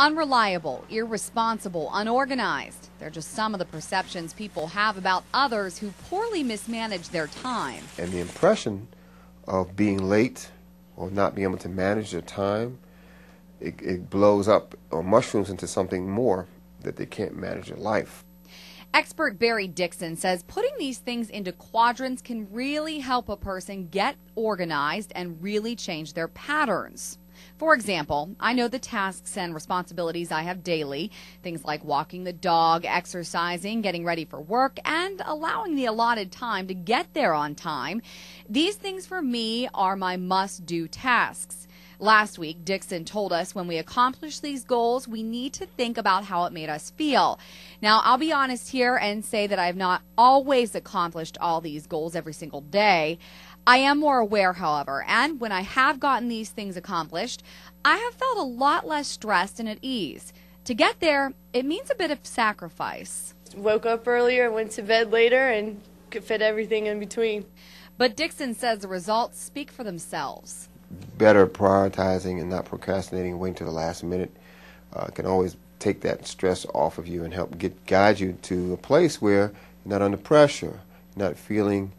Unreliable, irresponsible, unorganized. They're just some of the perceptions people have about others who poorly mismanage their time. And the impression of being late or not being able to manage their time, it blows up or mushrooms into something more that they can't manage their life. Expert Barry Dixon says putting these things into quadrants can really help a person get organized and really change their patterns. For example, I know the tasks and responsibilities I have daily, things like walking the dog, exercising, getting ready for work, and allowing the allotted time to get there on time. These things for me are my must-do tasks. Last week, Dixon told us when we accomplish these goals, we need to think about how it made us feel. Now, I'll be honest here and say that I have not always accomplished all these goals every single day. I am more aware, however, and when I have gotten these things accomplished, I have felt a lot less stressed and at ease. To get there, it means a bit of sacrifice. Woke up earlier, went to bed later, and could fit everything in between. But Dixon says the results speak for themselves. Better prioritizing and not procrastinating, waiting to the last minute can always take that stress off of you and help guide you to a place where you're not under pressure, you're not feeling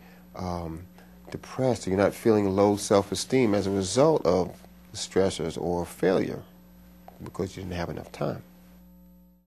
depressed, or you're not feeling low self-esteem as a result of stressors or failure because you didn't have enough time.